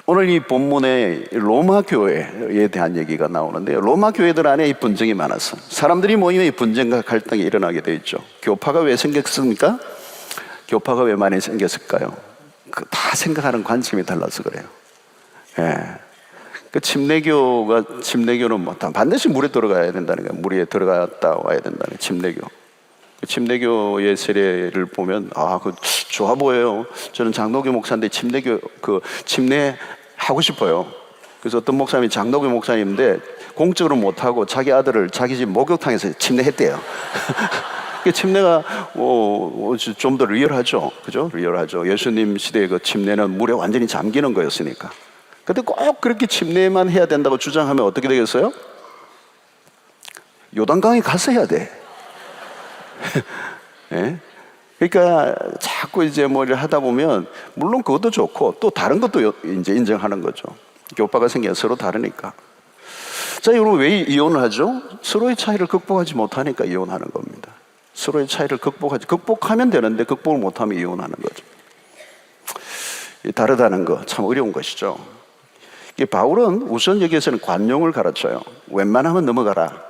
오늘 이 본문에 로마 교회에 대한 얘기가 나오는데요. 로마 교회들 안에 이 분쟁이 많았어. 사람들이 모이면 이 분쟁과 갈등이 일어나게 되어 있죠. 교파가 왜 생겼습니까? 교파가 왜 많이 생겼을까요? 다 생각하는 관점이 달라서 그래요. 예. 그 침례교는 뭐 반드시 물에 들어가야 된다는 거예요. 물에 들어갔다 와야 된다는 거예요. 침례교. 침례교의 세례를 보면 그 좋아 보여요. 저는 장로교 목사인데 침례 하고 싶어요. 그래서 어떤 목사님이 장로교 목사님인데 공적으로 못하고 자기 아들을 자기 집 목욕탕에서 침례했대요. 침례가 좀 더 리얼하죠. 그죠? 리얼하죠. 예수님 시대의 그 침례는 물에 완전히 잠기는 거였으니까. 근데 꼭 그렇게 침례만 해야 된다고 주장하면 어떻게 되겠어요? 요단강에 가서 해야 돼. 예? 그러니까 자꾸 이제 뭘 하다 보면 물론 그것도 좋고 또 다른 것도 이제 인정하는 거죠. 교파가 생겨 서로 다르니까. 자, 여러분 왜 이혼을 하죠? 서로의 차이를 극복하지 못하니까 이혼하는 겁니다. 서로의 차이를 극복하면 되는데 극복을 못하면 이혼하는 거죠. 다르다는 거 참 어려운 것이죠. 바울은 우선 여기에서는 관용을 가르쳐요. 웬만하면 넘어가라.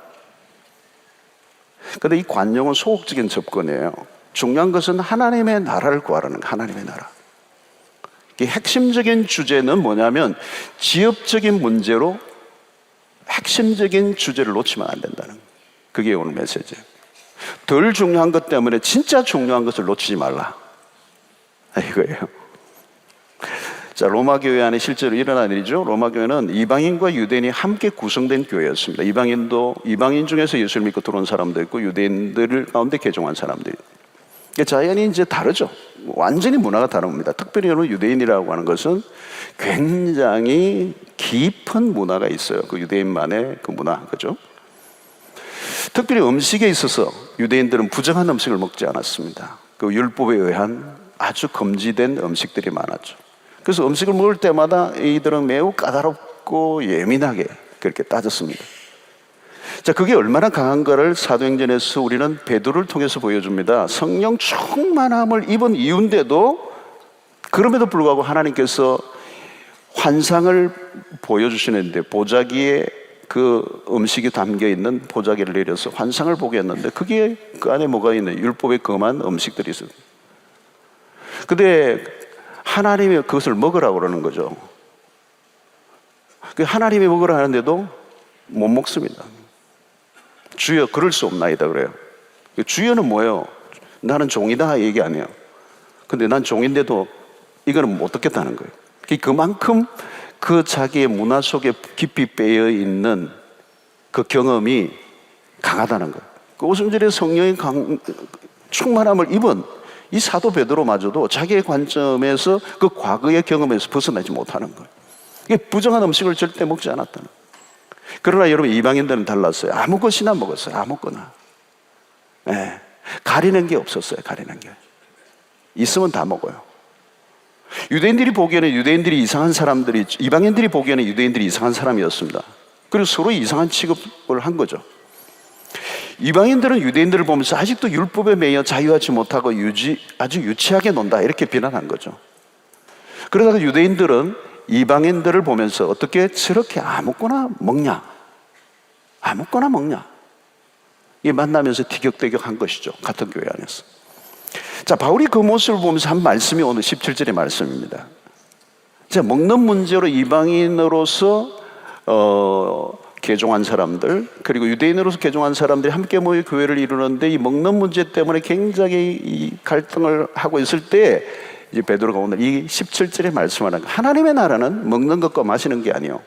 그런데 이 관용은 소극적인 접근이에요. 중요한 것은 하나님의 나라를 구하라는 거예요. 하나님의 나라. 핵심적인 주제는 뭐냐면 지엽적인 문제로 핵심적인 주제를 놓치면 안 된다는 거예요. 그게 오늘 메시지예요. 덜 중요한 것 때문에 진짜 중요한 것을 놓치지 말라. 이거예요. 자, 로마 교회 안에 실제로 일어난 일이죠. 로마 교회는 이방인과 유대인이 함께 구성된 교회였습니다. 이방인 중에서 예수를 믿고 들어온 사람도 있고 유대인들 가운데 개종한 사람들이. 자연이 이제 다르죠. 완전히 문화가 다릅니다. 특별히 여러분 유대인이라고 하는 것은 굉장히 깊은 문화가 있어요. 그 유대인만의 그 문화, 그죠? 특별히 음식에 있어서 유대인들은 부정한 음식을 먹지 않았습니다. 그 율법에 의한 아주 금지된 음식들이 많았죠. 그래서 음식을 먹을 때마다 이들은 매우 까다롭고 예민하게 그렇게 따졌습니다. 자, 그게 얼마나 강한가를 사도행전에서 우리는 베드로를 통해서 보여줍니다. 성령 충만함을 입은 이유인데도 그럼에도 불구하고 하나님께서 환상을 보여주시는데 보자기에 그 음식이 담겨있는 보자기를 내려서 환상을 보게 했는데 그게 그 안에 뭐가 있는 율법에 금한 음식들이 있어요. 근데 하나님이 그것을 먹으라고 그러는 거죠. 하나님이 먹으라 하는데도 못 먹습니다. 주여 그럴 수 없나이다 그래요. 주여는 뭐예요? 나는 종이다 얘기 아니에요. 근데 난 종인데도 이거는 못 듣겠다는 거예요. 그만큼 그 자기의 문화 속에 깊이 빼여 있는 그 경험이 강하다는 거예요. 그 오순절에 성령의 충만함을 입은 이 사도 베드로마저도 자기의 관점에서 그 과거의 경험에서 벗어나지 못하는 거예요. 이게 부정한 음식을 절대 먹지 않았다는 거예요. 그러나 여러분 이방인들은 달랐어요. 아무 것이나 먹었어요. 아무거나. 네. 가리는 게 없었어요. 가리는 게. 있으면 다 먹어요. 유대인들이 보기에는 이방인들이 보기에는 유대인들이 이상한 사람이었습니다. 그리고 서로 이상한 취급을 한 거죠. 이방인들은 유대인들을 보면서 아직도 율법에 매여 자유하지 못하고 아주 유치하게 논다 이렇게 비난한 거죠. 그러다가 유대인들은 이방인들을 보면서 어떻게 저렇게 아무거나 먹냐? 아무거나 먹냐? 이게 만나면서 티격태격한 것이죠. 같은 교회 안에서. 자, 바울이 그 모습을 보면서 한 말씀이 오늘 17절의 말씀입니다. 자, 먹는 문제로 이방인으로서 개종한 사람들 그리고 유대인으로서 개종한 사람들이 함께 모여 교회를 이루는데 이 먹는 문제 때문에 굉장히 이 갈등을 하고 있을 때 이제 베드로가 오늘 이 17절에 말씀하는 거 하나님의 나라는 먹는 것과 마시는 게 아니요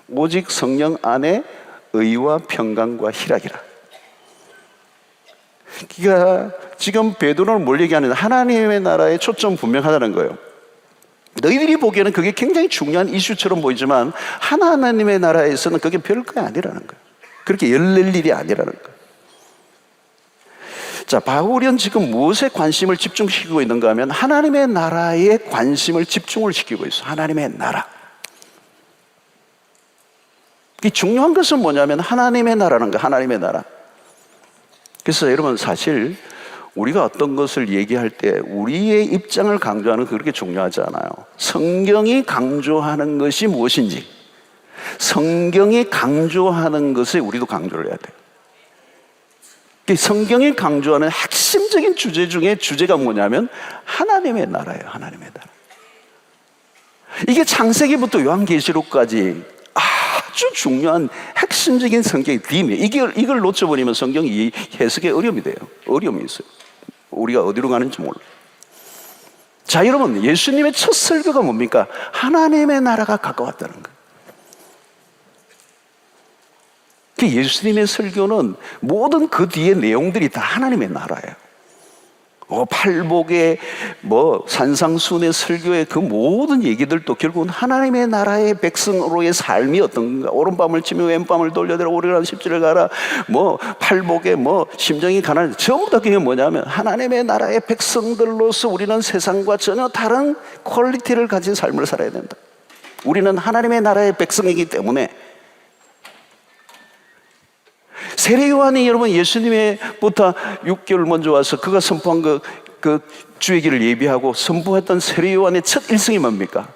오직 성령 안에 의와 평강과 희락이라. 그러니까 지금 베드로는 뭘 얘기하느냐 하나님의 나라에 초점 분명하다는 거예요. 너희들이 보기에는 그게 굉장히 중요한 이슈처럼 보이지만 하나님의 나라에서는 그게 별거 아니라는 거예요. 그렇게 열릴 일이 아니라는 거예요. 자, 바울은 지금 무엇에 관심을 집중시키고 있는가 하면 하나님의 나라에 관심을 집중을 시키고 있어요. 하나님의 나라. 이 중요한 것은 뭐냐면 하나님의 나라는 거예요. 하나님의 나라. 그래서 여러분 사실 우리가 어떤 것을 얘기할 때 우리의 입장을 강조하는 게 그렇게 중요하지 않아요. 성경이 강조하는 것이 무엇인지, 성경이 강조하는 것에 우리도 강조를 해야 돼요. 성경이 강조하는 핵심적인 주제 중에 주제가 뭐냐면 하나님의 나라예요. 하나님의 나라. 이게 창세기부터 요한계시록까지 아주 중요한 핵심적인 성경의 빔이에요. 이걸 놓쳐버리면 성경이 해석에 어려움이 돼요. 어려움이 있어요. 우리가 어디로 가는지 몰라요. 자, 여러분, 예수님의 첫 설교가 뭡니까? 하나님의 나라가 가까웠다는 거예요. 예수님의 설교는 모든 그 뒤에 내용들이 다 하나님의 나라예요. 팔복의 산상수훈의 설교의 그 모든 얘기들도 결국은 하나님의 나라의 백성으로의 삶이 어떤가, 오른밤을 치며 왼밤을 돌려대라, 오리라는 십지를 가라, 팔복의 심정이 가난해, 전부 다 그게 뭐냐면 하나님의 나라의 백성들로서 우리는 세상과 전혀 다른 퀄리티를 가진 삶을 살아야 된다. 우리는 하나님의 나라의 백성이기 때문에. 세례 요한이 여러분 예수님의부터 6개월 먼저 와서 그가 선포한 그 주의 길을 예비하고 선포했던 세례 요한의 첫 일성이 뭡니까?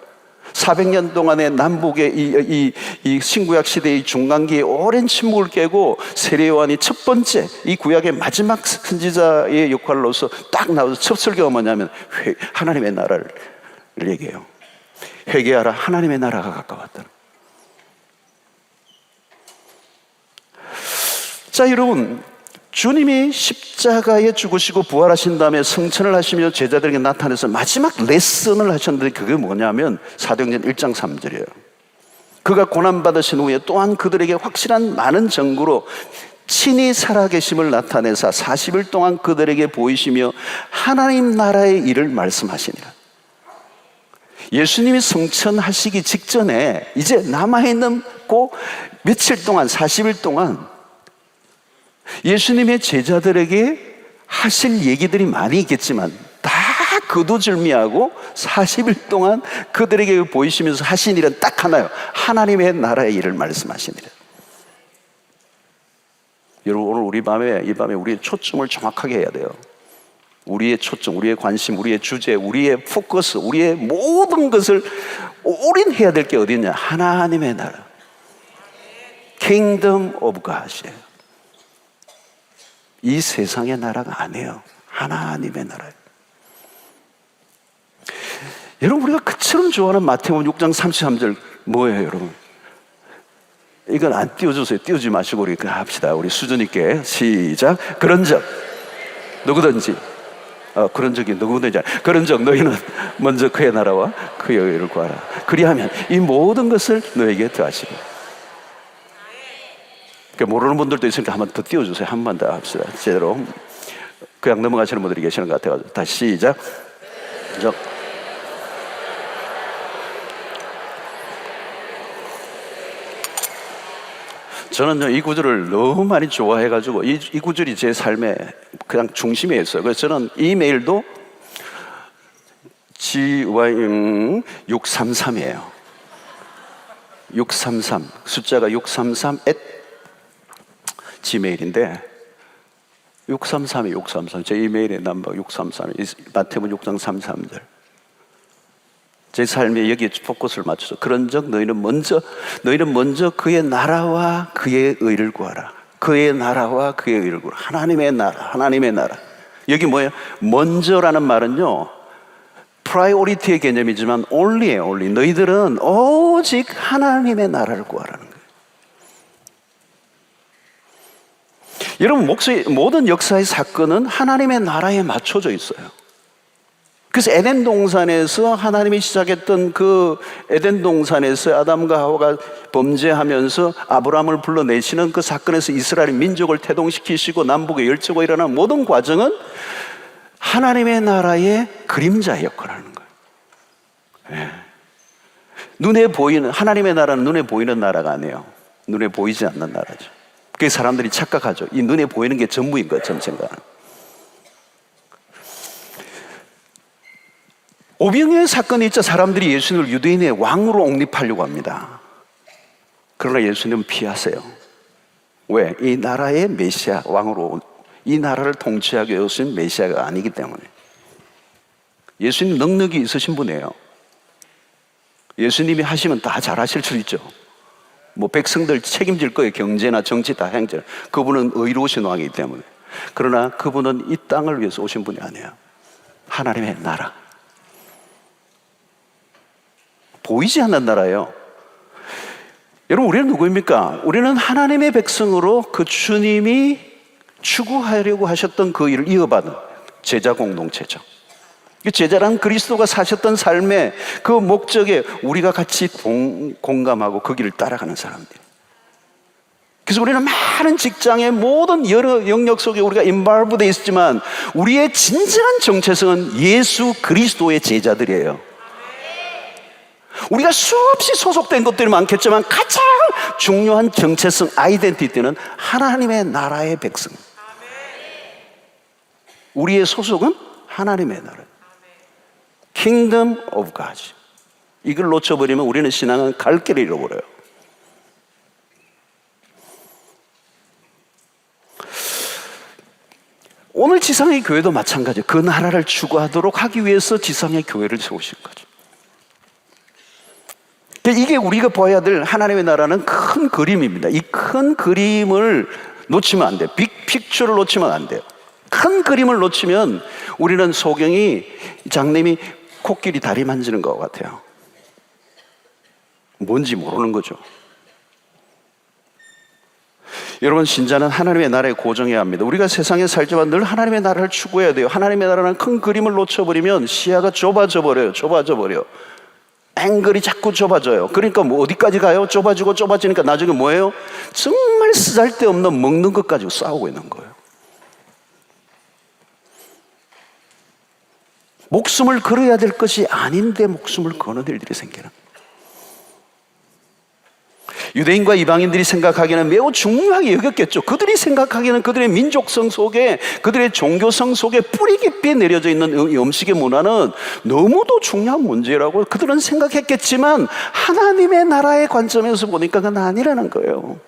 400년 동안의 남북의 이 신구약 시대의 중간기에 오랜 침묵을 깨고 세례 요한이 첫 번째 이 구약의 마지막 선지자의 역할로서 딱 나와서 첫 설교가 뭐냐면 하나님의 나라를 얘기해요. 회개하라, 하나님의 나라가 가까웠다. 자, 여러분, 주님이 십자가에 죽으시고 부활하신 다음에 성천을 하시며 제자들에게 나타나서 마지막 레슨을 하셨는데 그게 뭐냐면 사도행전 1장 3절이에요. 그가 고난받으신 후에 또한 그들에게 확실한 많은 증거로 친히 살아계심을 나타내사 40일 동안 그들에게 보이시며 하나님 나라의 일을 말씀하시니라. 예수님이 성천하시기 직전에 이제 남아있는 그 며칠 동안, 40일 동안 예수님의 제자들에게 하실 얘기들이 많이 있겠지만 다 거두절미하고 40일 동안 그들에게 보이시면서 하신 일은 딱 하나요. 하나님의 나라의 일을 말씀하시니라. 여러분, 오늘 이 밤에 우리의 초점을 정확하게 해야 돼요. 우리의 초점, 우리의 관심, 우리의 주제, 우리의 포커스, 우리의 모든 것을 올인해야 될 게 어디 있냐? 하나님의 나라. Kingdom of God이에요. 이 세상의 나라가 아니에요. 하나님의 나라예요. 여러분, 우리가 그처럼 좋아하는 마태복음 6장 33절 뭐예요, 여러분? 이건 안 띄워주세요. 띄우지 마시고 우리 합시다. 우리 수준 있게 시작. 그런즉 누구든지 그런적이 누구든지 그런즉 너희는 먼저 그의 나라와 그의 의를 구하라. 그리하면 이 모든 것을 너에게 더하시리라. 모르는 분들도 있으니까 한 번 더 띄워주세요. 한 번 더 합시다. 제대로 그냥 넘어가시는 분들이 계시는 것 같아가지고 다시 시작. 저는 이 구절을 너무 많이 좋아해가지고 이 구절이 제 삶의 그냥 중심에 있어요. 그래서 저는 이메일도 GY633이에요. 633 숫자가 633 gmail인데 633이 633 제 이메일의 넘버 633 마태복음 6장 33절 제 삶에 여기에 포커스를 맞춰서 그런즉 너희는 먼저 그의 나라와 그의 의를 구하라. 그의 나라와 그의 의를 구하라. 하나님의 나라. 여기 뭐예요? 먼저라는 말은요 프라이오리티의 개념이지만 only예요. 너희들은 오직 하나님의 나라를 구하라는 거예요. 여러분, 모든 역사의 사건은 하나님의 나라에 맞춰져 있어요. 그래서 에덴 동산에서 하나님이 시작했던 그 에덴 동산에서 아담과 하와가 범죄하면서 아브라함을 불러내시는 그 사건에서 이스라엘 민족을 태동시키시고 남북에 열지고 일어난 모든 과정은 하나님의 나라의 그림자 역할을 하는 거예요. 눈에 보이는 하나님의 나라는 눈에 보이는 나라가 아니에요. 눈에 보이지 않는 나라죠. 그 사람들이 착각하죠. 이 눈에 보이는 게 전부인 것처럼 생각하는. 오병이어의 사건이 있자 사람들이 예수님을 유대인의 왕으로 옹립하려고 합니다. 그러나 예수님은 피하세요. 왜? 이 나라의 메시아 왕으로 이 나라를 통치하게 오신 메시아가 아니기 때문에. 예수님 능력이 있으신 분이에요. 예수님이 하시면 다 잘하실 수 있죠. 뭐 백성들 책임질 거예요. 경제나 정치 다 행정. 그분은 의로우신 왕이기 때문에. 그러나 그분은 이 땅을 위해서 오신 분이 아니에요. 하나님의 나라. 보이지 않는 나라예요. 여러분, 우리는 누구입니까? 우리는 하나님의 백성으로 그 주님이 추구하려고 하셨던 그 일을 이어받은 제자 공동체죠. 제자란 그리스도가 사셨던 삶의 그 목적에 우리가 같이 공감하고 그 길을 따라가는 사람들. 그래서 우리는 많은 직장의 모든 여러 영역 속에 우리가 인발브되어 있었지만 우리의 진정한 정체성은 예수 그리스도의 제자들이에요. 우리가 수없이 소속된 것들이 많겠지만 가장 중요한 정체성, 아이덴티티는 하나님의 나라의 백성. 우리의 소속은 하나님의 나라. Kingdom of God. 이걸 놓쳐버리면 우리는 신앙은 갈 길을 잃어버려요. 오늘 지상의 교회도 마찬가지예요. 그 나라를 추구하도록 하기 위해서 지상의 교회를 세우신 거죠. 이게 우리가 봐야 될 하나님의 나라는 큰 그림입니다. 이 큰 그림을 놓치면 안 돼요. 빅픽처를 놓치면 안 돼요. 큰 그림을 놓치면 우리는 소경이 장님이 코끼리 다리 만지는 것 같아요. 뭔지 모르는 거죠. 여러분, 신자는 하나님의 나라에 고정해야 합니다. 우리가 세상에 살지만 늘 하나님의 나라를 추구해야 돼요. 하나님의 나라는 큰 그림을 놓쳐버리면 시야가 좁아져 버려요. 앵글이 자꾸 좁아져요. 그러니까 뭐 어디까지 가요? 좁아지고 좁아지니까 나중에 뭐예요? 정말 쓰잘데없는 먹는 것 가지고 싸우고 있는 거예요. 목숨을 걸어야 될 것이 아닌데 목숨을 거는 일들이 생기는. 유대인과 이방인들이 생각하기에는 매우 중요하게 여겼겠죠. 그들이 생각하기에는 그들의 민족성 속에, 그들의 종교성 속에 뿌리 깊이 내려져 있는 음식의 문화는 너무도 중요한 문제라고 그들은 생각했겠지만 하나님의 나라의 관점에서 보니까 그건 아니라는 거예요.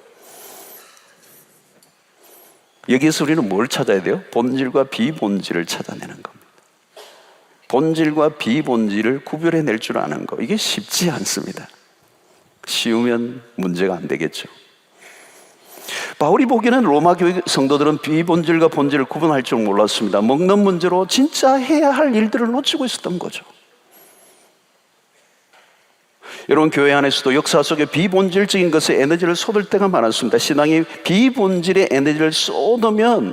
여기에서 우리는 뭘 찾아야 돼요? 본질과 비본질을 찾아내는 겁니다. 본질과 비본질을 구별해낼 줄 아는 거, 이게 쉽지 않습니다. 쉬우면 문제가 안 되겠죠. 바울이 보기에는 로마 교회 성도들은 비본질과 본질을 구분할 줄 몰랐습니다. 먹는 문제로 진짜 해야 할 일들을 놓치고 있었던 거죠. 여러분, 교회 안에서도 역사 속에 비본질적인 것에 에너지를 쏟을 때가 많았습니다. 신앙이 비본질의 에너지를 쏟으면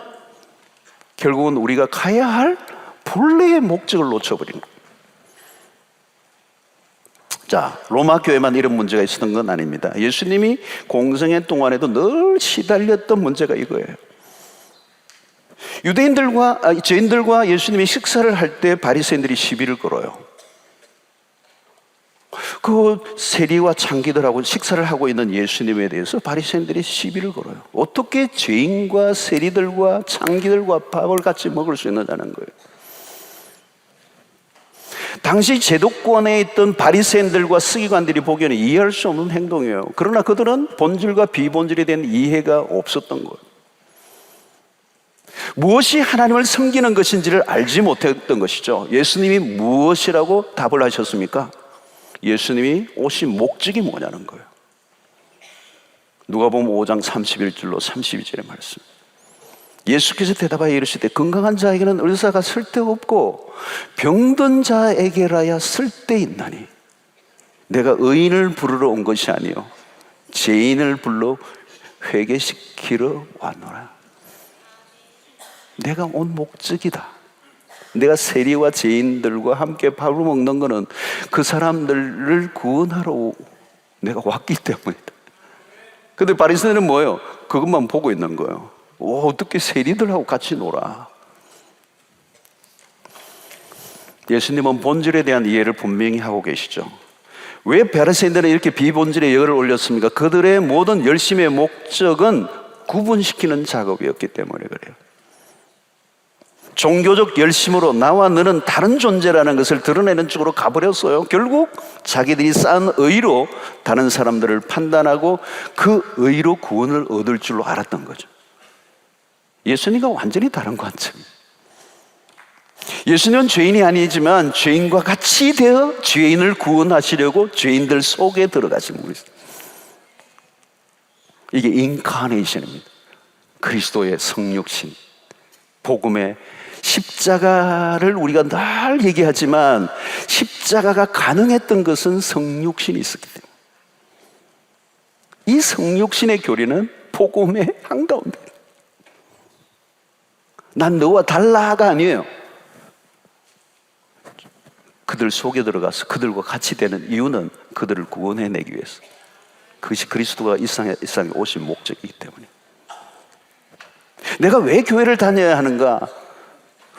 결국은 우리가 가야 할 본래의 목적을 놓쳐버린 거예요. 자, 로마 교회만 이런 문제가 있었던 건 아닙니다. 예수님이 공생애 동안에도 늘 시달렸던 문제가 이거예요. 죄인들과 예수님이 식사를 할 때 바리새인들이 시비를 걸어요. 그 세리와 창기들하고 식사를 하고 있는 예수님에 대해서 바리새인들이 시비를 걸어요. 어떻게 죄인과 세리들과 창기들과 밥을 같이 먹을 수 있느냐는 거예요. 당시 제도권에 있던 바리새인들과 서기관들이 보기에는 이해할 수 없는 행동이에요. 그러나 그들은 본질과 비본질에 대한 이해가 없었던 거예요. 무엇이 하나님을 섬기는 것인지를 알지 못했던 것이죠. 예수님이 무엇이라고 답을 하셨습니까? 예수님이 오신 목적이 뭐냐는 거예요. 누가복음 5장 31절로 32절의 말씀. 예수께서 대답하여 이르시되 건강한 자에게는 의사가 쓸데없고 병든 자에게라야 쓸데있나니 내가 의인을 부르러 온 것이 아니요 죄인을 불러 회개시키러 왔노라. 내가 온 목적이다. 내가 세리와 죄인들과 함께 밥을 먹는 것은 그 사람들을 구원하러 내가 왔기 때문이다. 근데 바리새인은 뭐예요? 그것만 보고 있는 거예요. 어떻게 세리들하고 같이 놀아? 예수님은 본질에 대한 이해를 분명히 하고 계시죠. 왜 바리새인들은 이렇게 비본질의 열을 올렸습니까? 그들의 모든 열심의 목적은 구분시키는 작업이었기 때문에 그래요. 종교적 열심으로 나와 너는 다른 존재라는 것을 드러내는 쪽으로 가버렸어요. 결국 자기들이 쌓은 의로 다른 사람들을 판단하고 그 의로 구원을 얻을 줄로 알았던 거죠. 예수님과 완전히 다른 관점. 예수님은 죄인이 아니지만 죄인과 같이 되어 죄인을 구원하시려고 죄인들 속에 들어가신 분이세요. 이게 인카네이션입니다. 그리스도의 성육신, 복음의 십자가를 우리가 늘 얘기하지만 십자가가 가능했던 것은 성육신이 있었기 때문에, 이 성육신의 교리는 복음의 한가운데, 난 너와 달라가 아니에요. 그들 속에 들어가서 그들과 같이 되는 이유는 그들을 구원해내기 위해서. 그것이 그리스도가 이 세상에 오신 목적이기 때문에. 내가 왜 교회를 다녀야 하는가?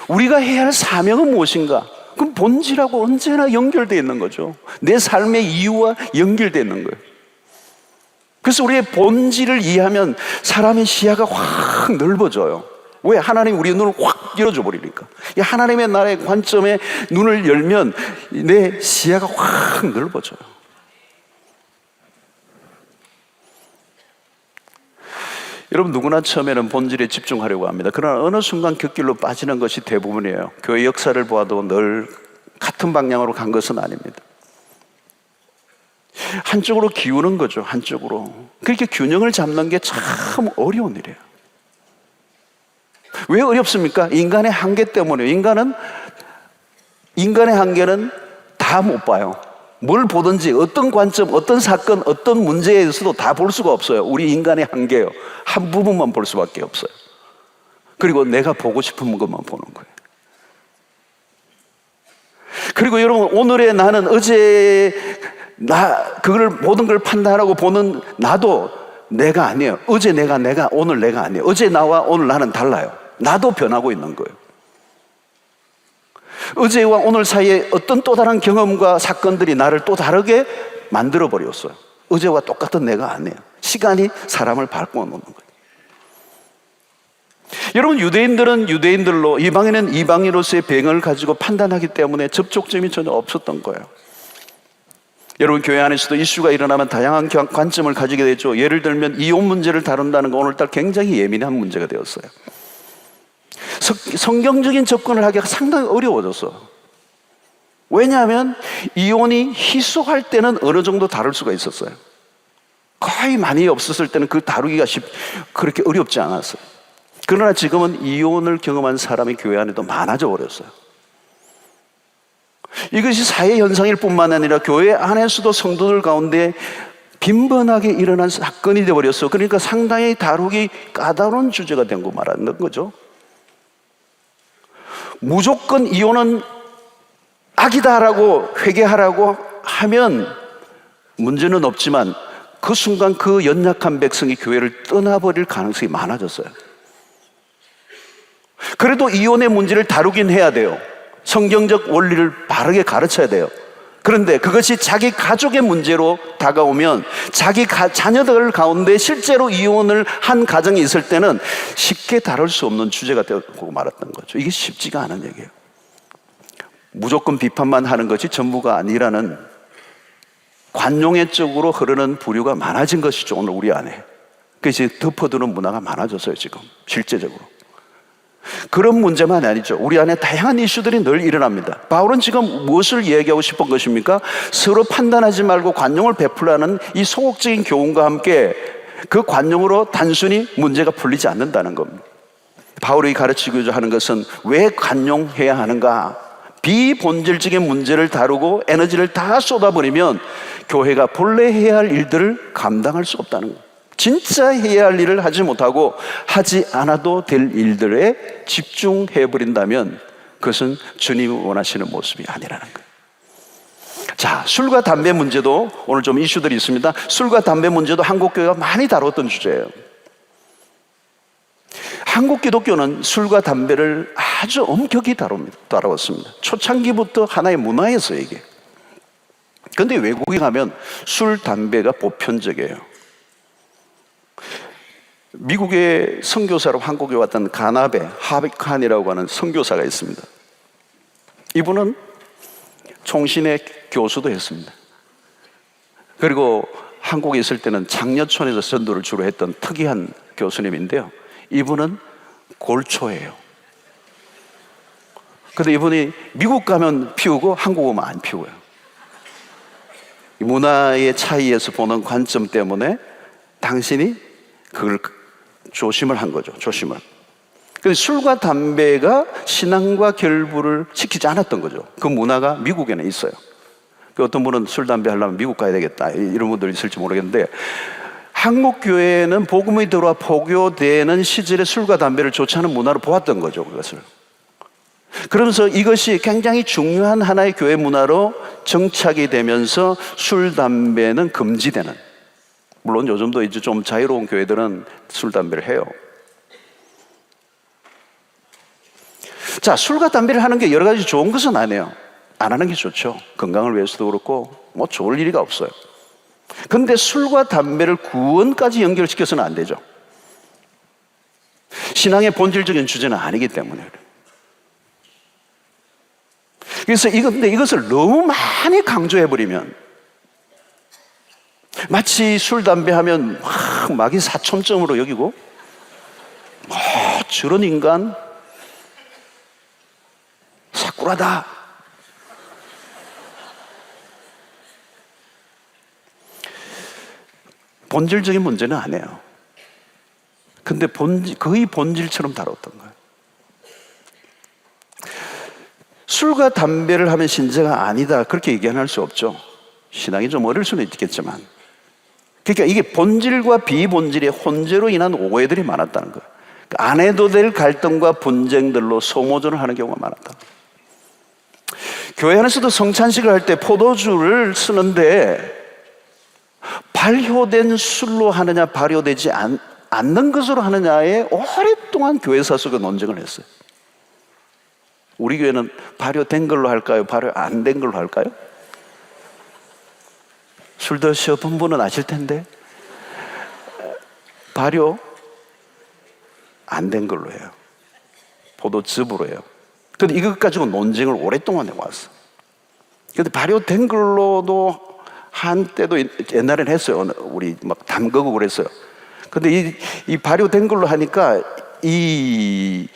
우리가 해야 할 사명은 무엇인가? 그럼 본질하고 언제나 연결되어 있는 거죠. 내 삶의 이유와 연결되어 있는 거예요. 그래서 우리의 본질을 이해하면 사람의 시야가 확 넓어져요. 왜? 하나님이 우리의 눈을 확 열어줘 버리니까. 이 하나님의 나라의 관점에 눈을 열면 내 시야가 확 넓어져요. 여러분, 누구나 처음에는 본질에 집중하려고 합니다. 그러나 어느 순간 곁길로 빠지는 것이 대부분이에요. 교회 역사를 보아도 늘 같은 방향으로 간 것은 아닙니다. 한쪽으로 기우는 거죠. 한쪽으로. 그렇게 균형을 잡는 게 참 어려운 일이에요. 왜 어렵습니까? 인간의 한계 때문에. 인간의 한계는 다 못 봐요. 뭘 보든지 어떤 관점, 어떤 사건, 어떤 문제에서도 다 볼 수가 없어요. 우리 인간의 한계예요. 한 부분만 볼 수밖에 없어요. 그리고 내가 보고 싶은 것만 보는 거예요. 그리고 여러분, 오늘의 나는 그걸 모든 걸 판단하고 보는 나도 내가 아니에요. 어제 내가 오늘 내가 아니에요. 어제 나와 오늘 나는 달라요. 나도 변하고 있는 거예요. 어제와 오늘 사이에 어떤 또 다른 경험과 사건들이 나를 또 다르게 만들어 버렸어요. 어제와 똑같은 내가 아니에요. 시간이 사람을 바꿔 놓는 거예요. 여러분, 유대인들은 유대인들로, 이방인은 이방인으로서의 배경을 가지고 판단하기 때문에 접촉점이 전혀 없었던 거예요. 여러분, 교회 안에서도 이슈가 일어나면 다양한 관점을 가지게 되죠. 예를 들면 이혼 문제를 다룬다는 건 오늘날 굉장히 예민한 문제가 되었어요. 성경적인 접근을 하기가 상당히 어려워졌어. 왜냐하면 이혼이 희소할 때는 어느 정도 다룰 수가 있었어요. 거의 많이 없었을 때는 그 다루기가 그렇게 어렵지 않았어요. 그러나 지금은 이혼을 경험한 사람이 교회 안에도 많아져 버렸어요. 이것이 사회 현상일 뿐만 아니라 교회 안에서도 성도들 가운데 빈번하게 일어난 사건이 되어버렸어. 그러니까 상당히 다루기 까다로운 주제가 된 거 말하는 거죠. 무조건 이혼은 악이다라고 회개하라고 하면 문제는 없지만 그 순간 그 연약한 백성이 교회를 떠나버릴 가능성이 많아졌어요. 그래도 이혼의 문제를 다루긴 해야 돼요. 성경적 원리를 바르게 가르쳐야 돼요. 그런데 그것이 자기 가족의 문제로 다가오면 자기 자녀들 가운데 실제로 이혼을 한 가정이 있을 때는 쉽게 다룰 수 없는 주제가 되고 말았던 거죠. 이게 쉽지가 않은 얘기예요. 무조건 비판만 하는 것이 전부가 아니라는 관용의 쪽으로 흐르는 부류가 많아진 것이죠. 오늘 우리 안에. 그래서 덮어두는 문화가 많아졌어요. 지금 실제적으로. 그런 문제만 아니죠. 우리 안에 다양한 이슈들이 늘 일어납니다. 바울은 지금 무엇을 얘기하고 싶은 것입니까? 서로 판단하지 말고 관용을 베풀라는 이 소극적인 교훈과 함께 그 관용으로 단순히 문제가 풀리지 않는다는 겁니다. 바울이 가르치고자 하는 것은 왜 관용해야 하는가? 비본질적인 문제를 다루고 에너지를 다 쏟아버리면 교회가 본래 해야 할 일들을 감당할 수 없다는 거예요. 진짜 해야 할 일을 하지 못하고 하지 않아도 될 일들에 집중해버린다면 그것은 주님이 원하시는 모습이 아니라는 거예요. 자, 술과 담배 문제도 오늘 좀 이슈들이 있습니다. 술과 담배 문제도 한국 교회가 많이 다뤘던 주제예요. 한국 기독교는 술과 담배를 아주 엄격히 다루었습니다. 초창기부터 하나의 문화였어요, 이게. 그런데 외국에 가면 술, 담배가 보편적이에요. 미국의 선교사로 한국에 왔던 가나베 하비칸이라고 하는 선교사가 있습니다. 이분은 총신의 교수도 했습니다. 그리고 한국에 있을 때는 장려촌에서 전도를 주로 했던 특이한 교수님인데요. 이분은 골초예요. 근데 이분이 미국 가면 피우고 한국 오면 안 피워요. 문화의 차이에서 보는 관점 때문에 당신이 그걸 조심을 한 거죠. 조심을. 근데 술과 담배가 신앙과 결부를 시키지 않았던 거죠. 그 문화가 미국에는 있어요. 어떤 분은 술, 담배 하려면 미국 가야 되겠다 이런 분들이 있을지 모르겠는데, 한국 교회는 복음이 들어와 포교되는 시절에 술과 담배를 좋지 않은 문화로 보았던 거죠. 그것을. 그러면서 이것이 굉장히 중요한 하나의 교회 문화로 정착이 되면서 술, 담배는 금지되는, 물론 요즘도 이제 좀 자유로운 교회들은 술, 담배를 해요. 자, 술과 담배를 하는 게 여러 가지 좋은 것은 아니에요. 안 하는 게 좋죠. 건강을 위해서도 그렇고 뭐 좋을 일이 없어요. 근데 술과 담배를 구원까지 연결시켜서는 안 되죠. 신앙의 본질적인 주제는 아니기 때문에. 그래서 근데 이것을 너무 많이 강조해버리면 마치 술, 담배 하면 막 마귀 사촌점으로 여기고, 저런 인간 사꾸라다. 본질적인 문제는 아니에요. 근데 거의 본질처럼 다뤘던 거예요. 술과 담배를 하면 신자가 아니다, 그렇게 얘기는 할 수 없죠. 신앙이 좀 어릴 수는 있겠지만. 그러니까 이게 본질과 비본질의 혼재로 인한 오해들이 많았다는 거예요. 그러니까 안 해도 될 갈등과 분쟁들로 소모전을 하는 경우가 많았다. 교회 안에서도 성찬식을 할 때 포도주를 쓰는데 발효된 술로 하느냐 발효되지 않는 것으로 하느냐에 오랫동안 교회사 속에 논쟁을 했어요. 우리 교회는 발효된 걸로 할까요? 발효 안 된 걸로 할까요? 술 드셔본 분은 아실 텐데 발효 안 된 걸로 해요. 포도즙으로 해요. 근데 이것 가지고 논쟁을 오랫동안 해왔어. 근데 발효된 걸로도 한때도 옛날엔 했어요. 우리 막 담그고 그랬어요. 근데 이 발효된 걸로 하니까 이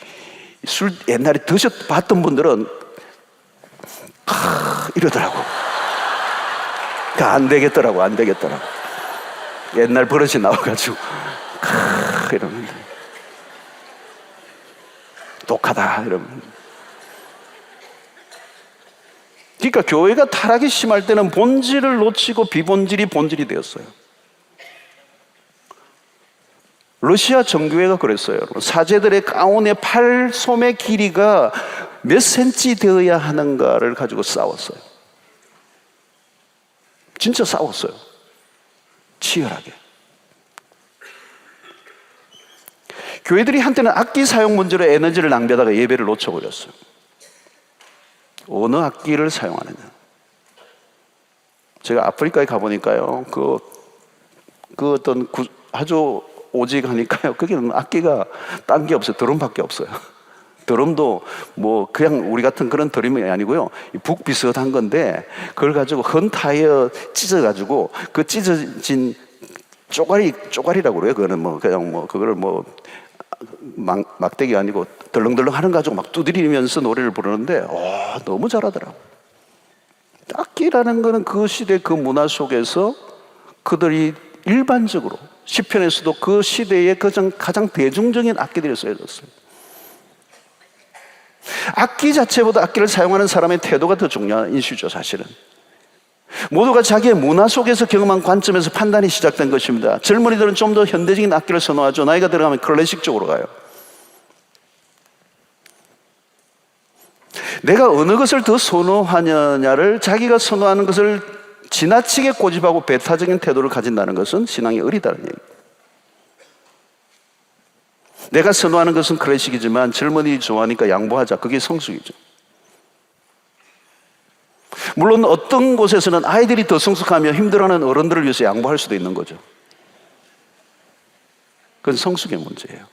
술 옛날에 드셔봤던 분들은 이러더라고. 안 되겠더라고. 옛날 버릇이 나와가지고 이러면 독하다 이러면. 그러니까 교회가 타락이 심할 때는 본질을 놓치고 비본질이 본질이 되었어요. 러시아 정교회가 그랬어요. 사제들의 가운의 팔솜의 길이가 몇 센치 되어야 하는가를 가지고 싸웠어요. 진짜 싸웠어요. 치열하게. 교회들이 한때는 악기 사용 문제로 에너지를 낭비하다가 예배를 놓쳐버렸어요. 어느 악기를 사용하느냐. 제가 아프리카에 가보니까요, 그 어떤 아주 오직 하니까요, 거기는 악기가 딴 게 없어요. 드럼밖에 없어요. 드럼도 뭐 그냥 우리 같은 그런 드럼이 아니고요, 북 비슷한 건데 그걸 가지고 헌 타이어 찢어가지고 그 찢어진 쪼가리라고 그래요. 그거는 뭐 그냥 뭐 그거를 뭐 막대기 아니고 덜렁덜렁 하는 거 가지고 막 두드리면서 노래를 부르는데 너무 잘하더라고. 악기라는 거는 그 시대 그 문화 속에서 그들이 일반적으로 시편에서도 그 시대의 가장 대중적인 악기들이 쓰여졌어요. 악기 자체보다 악기를 사용하는 사람의 태도가 더 중요한 이슈죠, 사실은. 모두가 자기의 문화 속에서 경험한 관점에서 판단이 시작된 것입니다. 젊은이들은 좀 더 현대적인 악기를 선호하죠. 나이가 들어가면 클래식 쪽으로 가요. 내가 어느 것을 더 선호하느냐를 자기가 선호하는 것을 지나치게 고집하고 배타적인 태도를 가진다는 것은 신앙이 어리다는 얘기예요. 내가 선호하는 것은 클래식이지만 젊은이 좋아하니까 양보하자. 그게 성숙이죠. 물론 어떤 곳에서는 아이들이 더 성숙하며 힘들어하는 어른들을 위해서 양보할 수도 있는 거죠. 그건 성숙의 문제예요.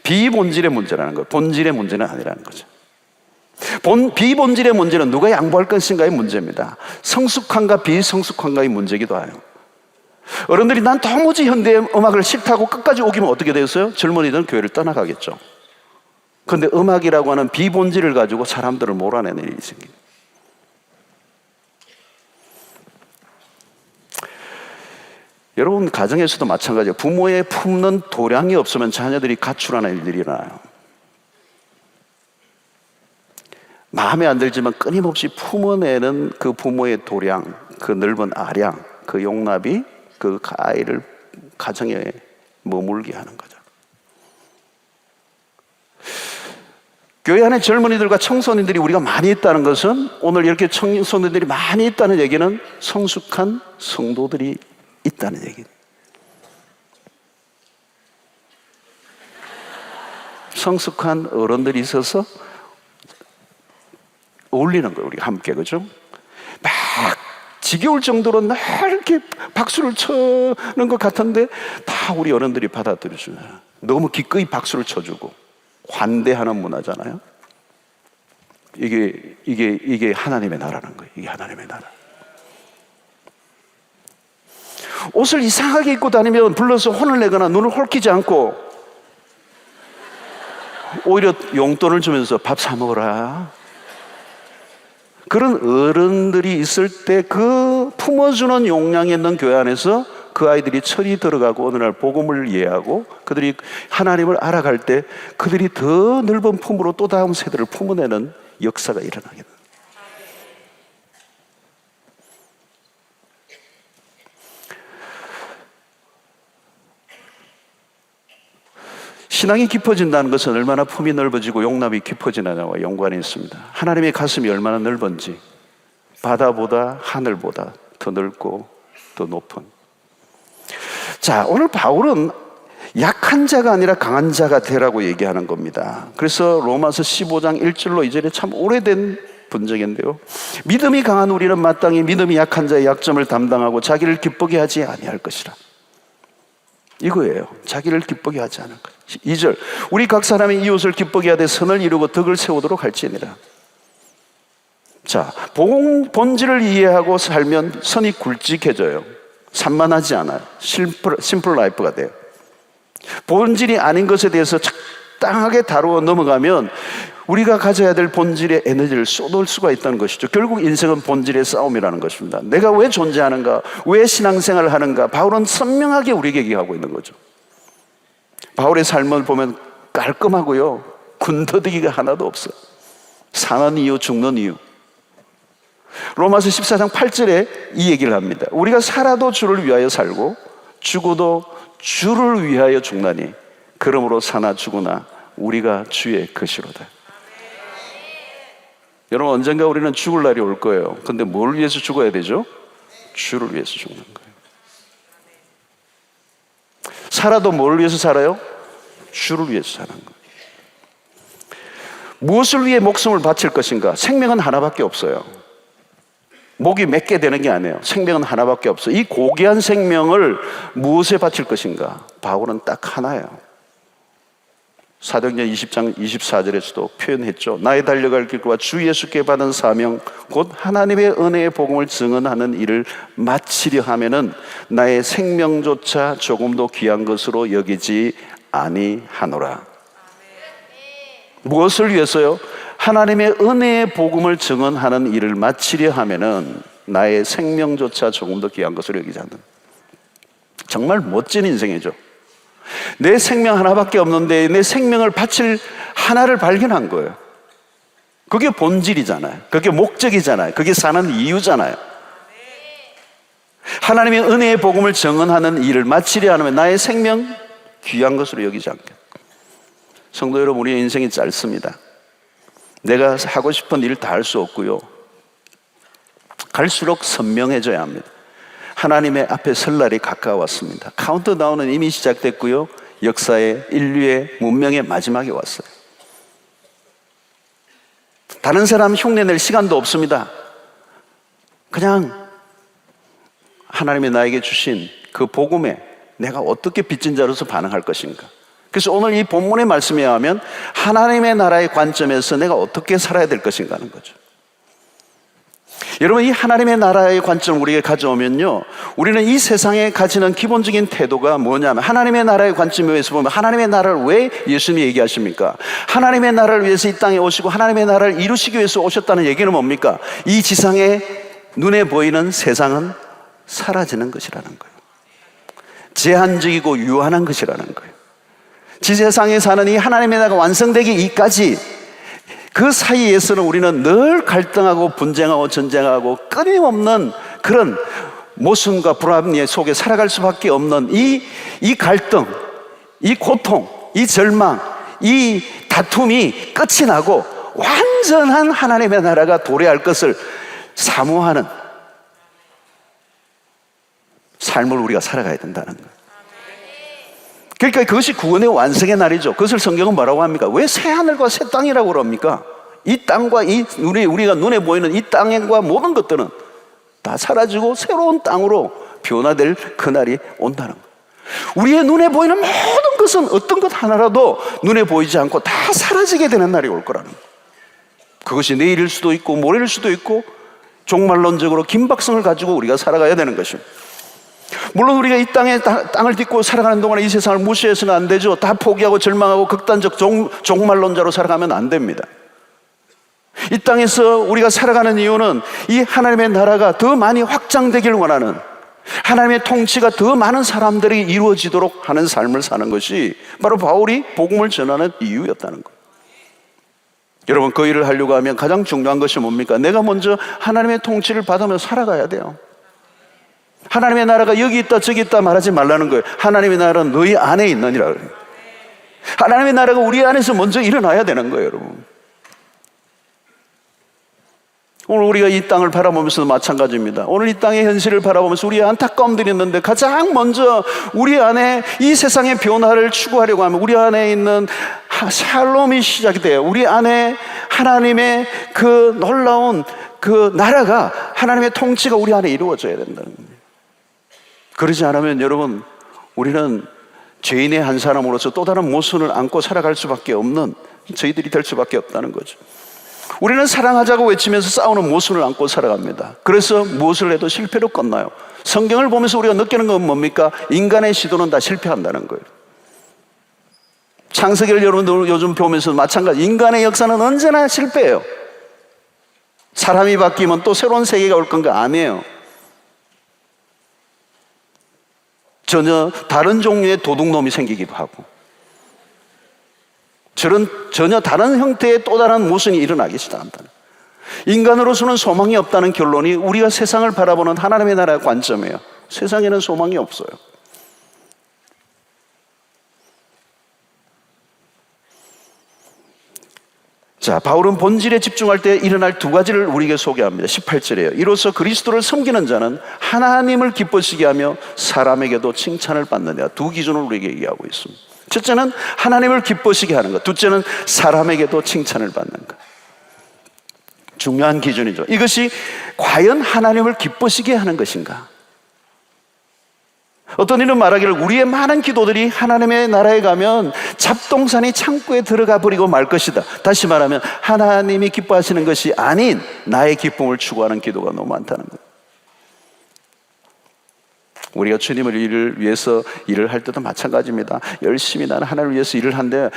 비본질의 문제라는 거예요. 본질의 문제는 아니라는 거죠. 비본질의 문제는 누가 양보할 것인가의 문제입니다. 성숙한가 비성숙한가의 문제이기도 해요. 어른들이 난 도무지 현대 음악을 싫다고 끝까지 우기면 어떻게 되겠어요? 젊은이들은 교회를 떠나가겠죠. 그런데 음악이라고 하는 비본질을 가지고 사람들을 몰아내는 일이 생깁니다. 여러분 가정에서도 마찬가지예요. 부모의 품는 도량이 없으면 자녀들이 가출하는 일들이 일어나요. 마음에 안 들지만 끊임없이 품어내는 그 부모의 도량, 그 넓은 아량, 그 용납이 그 아이를 가정에 머물게 하는 거죠. 교회 안에 젊은이들과 청소년들이 우리가 많이 있다는 것은, 오늘 이렇게 청소년들이 많이 있다는 얘기는 성숙한 성도들이 있다는 얘기입니다. 성숙한 어른들이 있어서 어울리는 거예요, 우리가 함께. 그죠? 막 지겨울 정도로 날 이렇게 박수를 쳐는 것 같은데 다 우리 어른들이 받아들여줘요. 너무 기꺼이 박수를 쳐주고 환대하는 문화잖아요. 이게 하나님의 나라는 거예요. 이게 하나님의 나라. 옷을 이상하게 입고 다니면 불러서 혼을 내거나 눈을 홀키지 않고 오히려 용돈을 주면서 밥 사 먹어라. 그런 어른들이 있을 때 그 품어주는 용량이 있는 교회 안에서 그 아이들이 철이 들어가고 어느 날 복음을 이해하고 그들이 하나님을 알아갈 때 그들이 더 넓은 품으로 또 다음 세대를 품어내는 역사가 일어나게 됩니다. 신앙이 깊어진다는 것은 얼마나 품이 넓어지고 용납이 깊어지느냐와 연관이 있습니다. 하나님의 가슴이 얼마나 넓은지, 바다보다 하늘보다 더 넓고 더 높은. 자, 오늘 바울은 약한 자가 아니라 강한 자가 되라고 얘기하는 겁니다. 그래서 로마서 15장 1절로 2절에 참 오래된 분쟁인데요, 믿음이 강한 우리는 마땅히 믿음이 약한 자의 약점을 담당하고 자기를 기쁘게 하지 아니할 것이라. 이거예요. 자기를 기쁘게 하지 않을 것. 2절, 우리 각 사람이 이웃을 기쁘게 하되 선을 이루고 덕을 세우도록 할지니라. 자, 본질을 이해하고 살면 선이 굵직해져요. 산만하지 않아요. 심플 라이프가 돼요. 본질이 아닌 것에 대해서 적당하게 다루어 넘어가면 우리가 가져야 될 본질의 에너지를 쏟을 수가 있다는 것이죠. 결국 인생은 본질의 싸움이라는 것입니다. 내가 왜 존재하는가, 왜 신앙생활을 하는가, 바울은 선명하게 우리에게 얘기하고 있는 거죠. 바울의 삶을 보면 깔끔하고요, 군더더기가 하나도 없어요. 사는 이유, 죽는 이유. 로마서 14장 8절에 이 얘기를 합니다. 우리가 살아도 주를 위하여 살고 죽어도 주를 위하여 죽나니 그러므로 사나 죽으나 우리가 주의 것이로다. 여러분, 언젠가 우리는 죽을 날이 올 거예요. 근데 뭘 위해서 죽어야 되죠? 주를 위해서 죽는 거예요. 살아도 뭘 위해서 살아요? 주를 위해서 사는 거예요. 무엇을 위해 목숨을 바칠 것인가? 생명은 하나밖에 없어요. 목이 몇 개 되는 게 아니에요. 생명은 하나밖에 없어요. 이 고귀한 생명을 무엇에 바칠 것인가? 바울은 딱 하나예요. 사도행전 20장 24절에서도 표현했죠. 나의 달려갈 길과 주 예수께 받은 사명 곧 하나님의 은혜의 복음을 증언하는 일을 마치려 하면은 나의 생명조차 조금도 귀한 것으로 여기지 아니하노라. 무엇을 위해서요? 하나님의 은혜의 복음을 증언하는 일을 마치려 하면은 나의 생명조차 조금도 귀한 것으로 여기지 않는. 정말 멋진 인생이죠. 내 생명 하나밖에 없는데 내 생명을 바칠 하나를 발견한 거예요. 그게 본질이잖아요. 그게 목적이잖아요. 그게 사는 이유잖아요. 하나님의 은혜의 복음을 증언하는 일을 마치려 하면 나의 생명 귀한 것으로 여기지 않게. 성도 여러분, 우리의 인생이 짧습니다. 내가 하고 싶은 일 다 할 수 없고요, 갈수록 선명해져야 합니다. 하나님의 앞에 설 날이 가까웠습니다. 카운트다운은 이미 시작됐고요, 역사의 인류의 문명의 마지막에 왔어요. 다른 사람 흉내낼 시간도 없습니다. 그냥 하나님이 나에게 주신 그 복음에 내가 어떻게 빚진 자로서 반응할 것인가. 그래서 오늘 이 본문의 말씀에 의하면 하나님의 나라의 관점에서 내가 어떻게 살아야 될 것인가 하는 거죠. 여러분, 이 하나님의 나라의 관점을 우리에게 가져오면요, 우리는 이 세상에 가지는 기본적인 태도가 뭐냐면, 하나님의 나라의 관점에서 보면 하나님의 나라를 왜 예수님이 얘기하십니까? 하나님의 나라를 위해서 이 땅에 오시고 하나님의 나라를 이루시기 위해서 오셨다는 얘기는 뭡니까? 이 지상에 눈에 보이는 세상은 사라지는 것이라는 거예요. 제한적이고 유한한 것이라는 거예요. 지세상에 사는 이 하나님의 나라가 완성되기 이까지 그 사이에서는 우리는 늘 갈등하고 분쟁하고 전쟁하고 끊임없는 그런 모순과 불합리 속에 살아갈 수밖에 없는 이 갈등, 이 고통, 이 절망, 이 다툼이 끝이 나고 완전한 하나님의 나라가 도래할 것을 사모하는 삶을 우리가 살아가야 된다는 거예요. 그러니까 그것이 구원의 완성의 날이죠. 그것을 성경은 뭐라고 합니까? 왜 새하늘과 새 땅이라고 그럽니까? 이 땅과 우리가 눈에 보이는 이 땅과 모든 것들은 다 사라지고 새로운 땅으로 변화될 그날이 온다는 거예요. 우리의 눈에 보이는 모든 것은 어떤 것 하나라도 눈에 보이지 않고 다 사라지게 되는 날이 올 거라는 거예요. 그것이 내일일 수도 있고 모레일 수도 있고 종말론적으로 긴박성을 가지고 우리가 살아가야 되는 것입니다. 물론 우리가 이 땅을 딛고 살아가는 동안에 이 세상을 무시해서는 안 되죠. 다 포기하고 절망하고 극단적 종말론자로 살아가면 안 됩니다. 이 땅에서 우리가 살아가는 이유는 이 하나님의 나라가 더 많이 확장되길 원하는, 하나님의 통치가 더 많은 사람들이 이루어지도록 하는 삶을 사는 것이 바로 바울이 복음을 전하는 이유였다는 거예요. 여러분, 그 일을 하려고 하면 가장 중요한 것이 뭡니까? 내가 먼저 하나님의 통치를 받으며 살아가야 돼요. 하나님의 나라가 여기 있다 저기 있다 말하지 말라는 거예요. 하나님의 나라는 너희 안에 있느니라. 하나님의 나라가 우리 안에서 먼저 일어나야 되는 거예요, 여러분. 오늘 우리가 이 땅을 바라보면서도 마찬가지입니다. 오늘 이 땅의 현실을 바라보면서 우리의 안타까움들이 있는데 가장 먼저 우리 안에 이 세상의 변화를 추구하려고 하면 우리 안에 있는 샬롬이 시작이 돼요. 우리 안에 하나님의 그 놀라운 그 나라가, 하나님의 통치가 우리 안에 이루어져야 된다는 겁니다. 그러지 않으면 여러분, 우리는 죄인의 한 사람으로서 또 다른 모순을 안고 살아갈 수밖에 없는 저희들이 될 수밖에 없다는 거죠. 우리는 사랑하자고 외치면서 싸우는 모순을 안고 살아갑니다. 그래서 무엇을 해도 실패로 끝나요. 성경을 보면서 우리가 느끼는 건 뭡니까? 인간의 시도는 다 실패한다는 거예요. 창세기를 여러분들 요즘 보면서 마찬가지. 인간의 역사는 언제나 실패해요. 사람이 바뀌면 또 새로운 세계가 올 건가? 아니에요. 전혀 다른 종류의 도둑놈이 생기기도 하고, 전혀 다른 형태의 또 다른 모순이 일어나기 시작한다는, 인간으로서는 소망이 없다는 결론이 우리가 세상을 바라보는 하나님의 나라의 관점이에요. 세상에는 소망이 없어요. 자, 바울은 본질에 집중할 때 일어날 두 가지를 우리에게 소개합니다. 18절이에요. 이로써 그리스도를 섬기는 자는 하나님을 기쁘시게 하며 사람에게도 칭찬을 받느냐. 두 기준을 우리에게 얘기하고 있습니다. 첫째는 하나님을 기쁘시게 하는 것, 둘째는 사람에게도 칭찬을 받는 것. 중요한 기준이죠. 이것이 과연 하나님을 기쁘시게 하는 것인가? 어떤 이는 말하기를 우리의 많은 기도들이 하나님의 나라에 가면 잡동사니 창고에 들어가 버리고 말 것이다. 다시 말하면 하나님이 기뻐하시는 것이 아닌 나의 기쁨을 추구하는 기도가 너무 많다는 거예요. 우리가 주님을 위해서 일을 할 때도 마찬가지입니다. 열심히 나는 하나님을 위해서 일을 하는데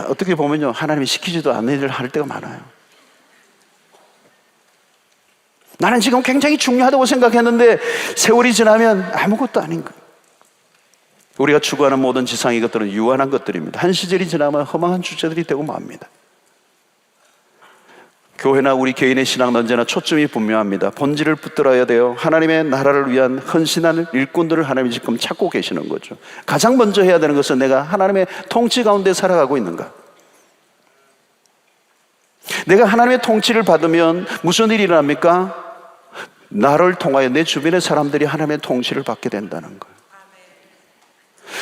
어떻게 보면요, 하나님이 시키지도 않는 일을 할 때가 많아요. 나는 지금 굉장히 중요하다고 생각했는데 세월이 지나면 아무것도 아닌 거예요. 우리가 추구하는 모든 지상의 것들은 유한한 것들입니다. 한 시절이 지나면 허망한 주제들이 되고 맙니다. 교회나 우리 개인의 신앙은 언제나 초점이 분명합니다. 본질을 붙들어야 돼요. 하나님의 나라를 위한 헌신하는 일꾼들을 하나님이 지금 찾고 계시는 거죠. 가장 먼저 해야 되는 것은 내가 하나님의 통치 가운데 살아가고 있는가? 내가 하나님의 통치를 받으면 무슨 일이 일어납니까? 나를 통하여 내 주변의 사람들이 하나님의 통치를 받게 된다는 거예요.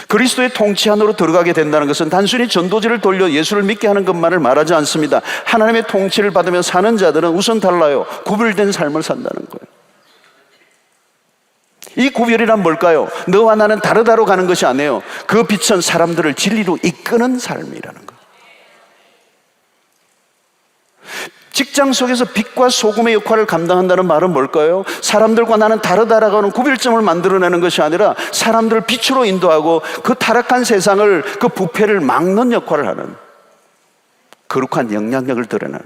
그리스도의 통치 안으로 들어가게 된다는 것은 단순히 전도지를 돌려 예수를 믿게 하는 것만을 말하지 않습니다. 하나님의 통치를 받으며 사는 자들은 우선 달라요. 구별된 삶을 산다는 거예요. 이 구별이란 뭘까요? 너와 나는 다르다로 가는 것이 아니에요. 그 빛은 사람들을 진리로 이끄는 삶이라는 거예요. 직장 속에서 빛과 소금의 역할을 감당한다는 말은 뭘까요? 사람들과 나는 다르다라고 하는 구별점을 만들어내는 것이 아니라 사람들을 빛으로 인도하고 그 타락한 세상을, 그 부패를 막는 역할을 하는 거룩한 영향력을 드러내는.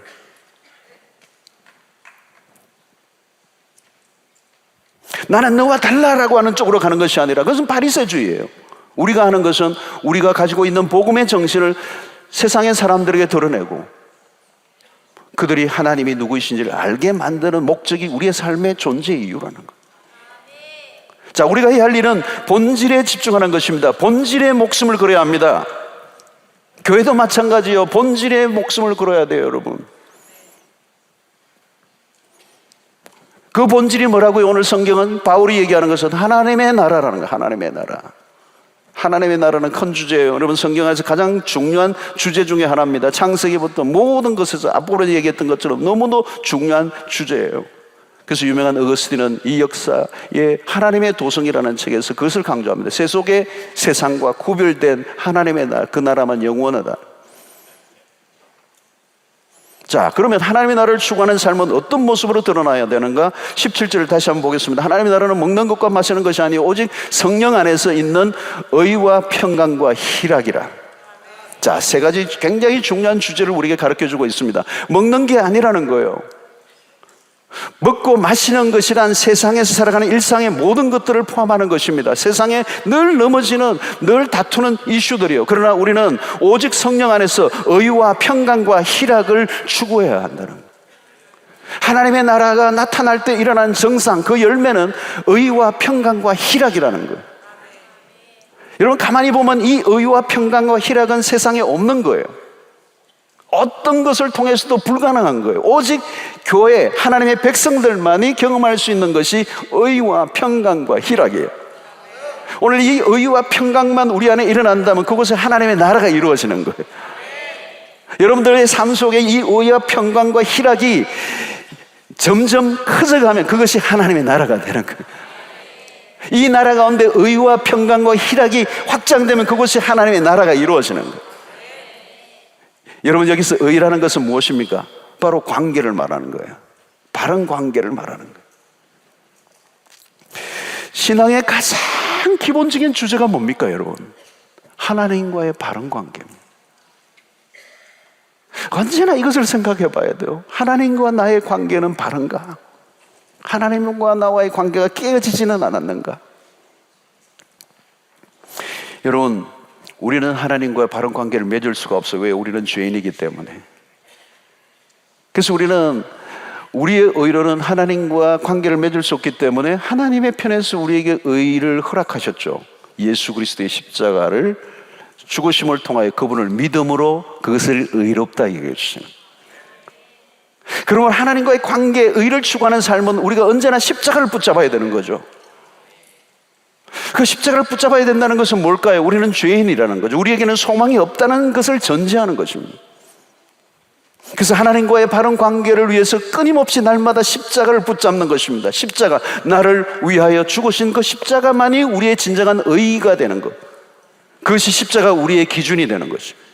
나는 너와 달라라고 하는 쪽으로 가는 것이 아니라 그것은 바리새주의예요. 우리가 하는 것은 우리가 가지고 있는 복음의 정신을 세상의 사람들에게 드러내고 그들이 하나님이 누구이신지를 알게 만드는 목적이 우리의 삶의 존재의 이유라는 거예요. 자, 우리가 해야 할 일은 본질에 집중하는 것입니다. 본질의 목숨을 걸어야 합니다. 교회도 마찬가지요. 본질의 목숨을 걸어야 돼요, 여러분. 그 본질이 뭐라고요? 오늘 성경은 바울이 얘기하는 것은 하나님의 나라라는 거예요. 하나님의 나라. 하나님의 나라는 큰 주제예요. 여러분, 성경에서 가장 중요한 주제 중에 하나입니다. 창세기부터 모든 것에서 앞으로 얘기했던 것처럼 너무도 중요한 주제예요. 그래서 유명한 어거스틴은 이 역사의 하나님의 도성이라는 책에서 그것을 강조합니다. 세속의 세상과 구별된 하나님의 나라, 그 나라만 영원하다. 자, 그러면 하나님의 나라를 추구하는 삶은 어떤 모습으로 드러나야 되는가? 17절을 다시 한번 보겠습니다. 하나님의 나라는 먹는 것과 마시는 것이 아니요 오직 성령 안에서 있는 의와 평강과 희락이라. 자, 세 가지 굉장히 중요한 주제를 우리에게 가르쳐주고 있습니다. 먹는 게 아니라는 거예요. 먹고 마시는 것이란 세상에서 살아가는 일상의 모든 것들을 포함하는 것입니다. 세상에 늘 넘어지는, 늘 다투는 이슈들이요. 그러나 우리는 오직 성령 안에서 의와 평강과 희락을 추구해야 한다는 거예요. 하나님의 나라가 나타날 때 일어난 정상, 그 열매는 의와 평강과 희락이라는 거예요. 여러분, 가만히 보면 이 의와 평강과 희락은 세상에 없는 거예요. 어떤 것을 통해서도 불가능한 거예요. 오직 교회, 하나님의 백성들만이 경험할 수 있는 것이 의와 평강과 희락이에요. 오늘 이 의와 평강만 우리 안에 일어난다면 그곳에 하나님의 나라가 이루어지는 거예요. 여러분들의 삶 속에 이 의와 평강과 희락이 점점 커져가면 그것이 하나님의 나라가 되는 거예요. 이 나라 가운데 의와 평강과 희락이 확장되면 그것이 하나님의 나라가 이루어지는 거예요. 여러분, 여기서 의라는 것은 무엇입니까? 바로 관계를 말하는 거예요. 바른 관계를 말하는 거예요. 신앙의 가장 기본적인 주제가 뭡니까, 여러분? 하나님과의 바른 관계입니다. 언제나 이것을 생각해 봐야 돼요. 하나님과 나의 관계는 바른가? 하나님과 나와의 관계가 깨어지지는 않았는가? 여러분, 우리는 하나님과 바른 관계를 맺을 수가 없어요. 왜? 우리는 죄인이기 때문에. 그래서 우리는 우리의 의로는 하나님과 관계를 맺을 수 없기 때문에 하나님의 편에서 우리에게 의를 허락하셨죠. 예수 그리스도의 십자가를 죽으심을 통하여 그분을 믿음으로 그것을 의롭다 얘기해 주시는. 그러면 하나님과의 관계, 의를 추구하는 삶은 우리가 언제나 십자가를 붙잡아야 되는 거죠. 그 십자가를 붙잡아야 된다는 것은 뭘까요? 우리는 죄인이라는 거죠. 우리에게는 소망이 없다는 것을 전제하는 것입니다. 그래서 하나님과의 바른 관계를 위해서 끊임없이 날마다 십자가를 붙잡는 것입니다. 십자가, 나를 위하여 죽으신 그 십자가만이 우리의 진정한 의의가 되는 것. 그것이 십자가 우리의 기준이 되는 것입니다.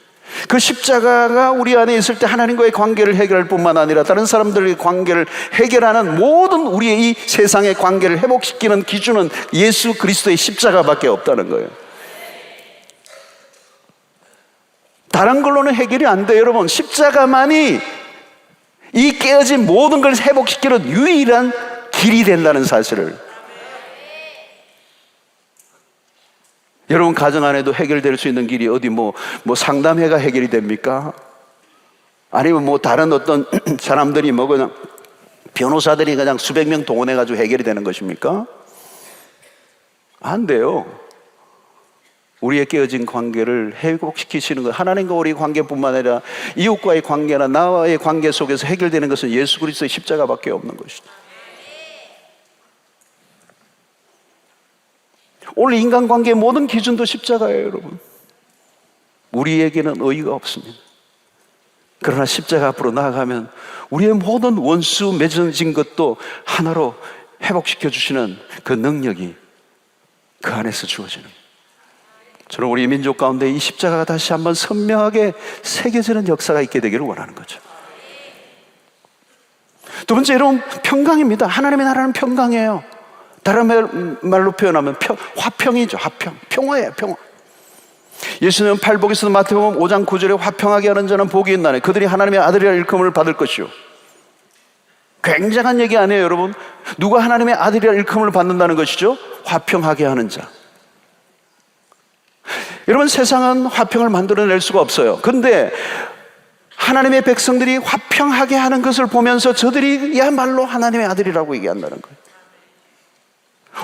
그 십자가가 우리 안에 있을 때 하나님과의 관계를 해결할 뿐만 아니라 다른 사람들의 관계를 해결하는 모든 우리의 이 세상의 관계를 회복시키는 기준은 예수 그리스도의 십자가밖에 없다는 거예요. 다른 걸로는 해결이 안 돼요, 여러분. 십자가만이 이 깨어진 모든 걸 회복시키는 유일한 길이 된다는 사실을. 여러분, 가정 안에도 해결될 수 있는 길이 어디 뭐 상담회가 해결이 됩니까? 아니면 뭐 다른 어떤 사람들이 뭐 그냥 변호사들이 그냥 수백 명 동원해가지고 해결이 되는 것입니까? 안 돼요. 우리의 깨어진 관계를 회복시키시는 것, 하나님과 우리의 관계뿐만 아니라 이웃과의 관계나 나와의 관계 속에서 해결되는 것은 예수 그리스도의 십자가밖에 없는 것이다. 오늘 인간관계의 모든 기준도 십자가예요, 여러분. 우리에게는 의의가 없습니다. 그러나 십자가 앞으로 나아가면 우리의 모든 원수 맺어진 것도 하나로 회복시켜 주시는 그 능력이 그 안에서 주어지는 거예요. 저는 우리 민족 가운데 이 십자가가 다시 한번 선명하게 새겨지는 역사가 있게 되기를 원하는 거죠. 두 번째, 여러분, 평강입니다. 하나님의 나라는 평강이에요. 다른 말로 표현하면 화평이죠. 화평, 평화예요. 평화. 예수님은 팔복에서도 마태복음 5장 9절에 화평하게 하는 자는 복이 있나니 그들이 하나님의 아들이라 일컬음을 받을 것이요. 굉장한 얘기 아니에요, 여러분? 누가 하나님의 아들이라 일컬음을 받는다는 것이죠? 화평하게 하는 자. 여러분, 세상은 화평을 만들어낼 수가 없어요. 그런데 하나님의 백성들이 화평하게 하는 것을 보면서 저들이야말로 하나님의 아들이라고 얘기한다는 거예요.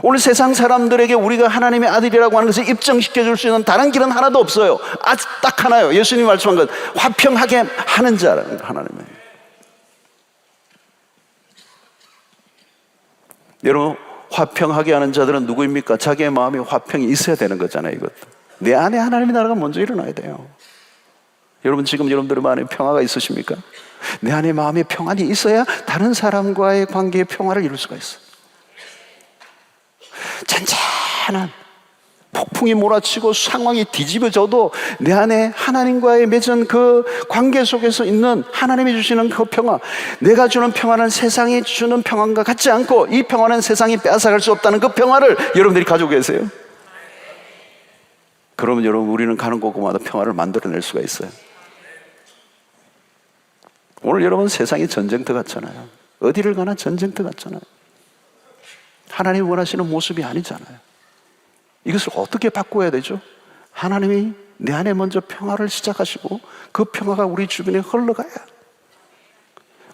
오늘 세상 사람들에게 우리가 하나님의 아들이라고 하는 것을 입증시켜 줄 수 있는 다른 길은 하나도 없어요. 아직 딱 하나요. 예수님이 말씀한 것, 화평하게 하는 자라는 거, 하나님의. 여러분, 화평하게 하는 자들은 누구입니까? 자기의 마음에 화평이 있어야 되는 거잖아요. 이것도 내 안에 하나님의 나라가 먼저 일어나야 돼요. 여러분, 지금 여러분들의 마음에 평화가 있으십니까? 내 안에 마음에 평안이 있어야 다른 사람과의 관계의 평화를 이룰 수가 있어요. 잔잔한 폭풍이 몰아치고 상황이 뒤집어져도 내 안에 하나님과의 맺은 그 관계 속에서 있는 하나님이 주시는 그 평화, 내가 주는 평화는 세상이 주는 평안과 같지 않고 이 평화는 세상이 빼앗아갈 수 없다는 그 평화를 여러분들이 가지고 계세요. 그러면 여러분, 우리는 가는 곳마다 평화를 만들어낼 수가 있어요. 오늘 여러분, 세상이 전쟁터 같잖아요. 어디를 가나 전쟁터 같잖아요. 하나님이 원하시는 모습이 아니잖아요. 이것을 어떻게 바꿔야 되죠? 하나님이 내 안에 먼저 평화를 시작하시고 그 평화가 우리 주변에 흘러가야.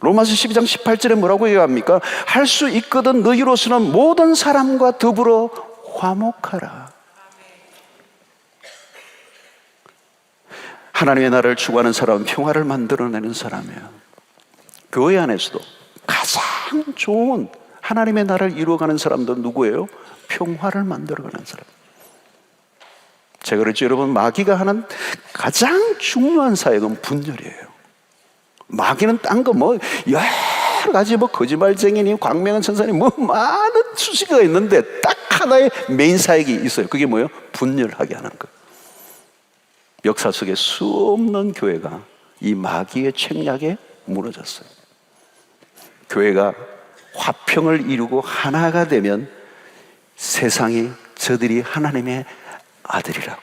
로마서 12장 18절에 뭐라고 얘기합니까? 할 수 있거든 너희로서는 모든 사람과 더불어 화목하라. 하나님의 나라를 추구하는 사람은 평화를 만들어내는 사람이에요. 교회 안에서도 가장 좋은 하나님의 나라를 이루어가는 사람들은 누구예요? 평화를 만들어가는 사람. 제가 그랬죠, 여러분, 마귀가 하는 가장 중요한 사역은 분열이에요. 마귀는 딴 거 여러 가지 거짓말쟁이니 광명한 천사니 많은 수식어가 있는데 딱 하나의 메인 사역이 있어요. 그게 뭐예요? 분열하게 하는 거. 역사 속에 수없는 교회가 이 마귀의 책략에 무너졌어요. 교회가 화평을 이루고 하나가 되면 세상이 저들이 하나님의 아들이라고,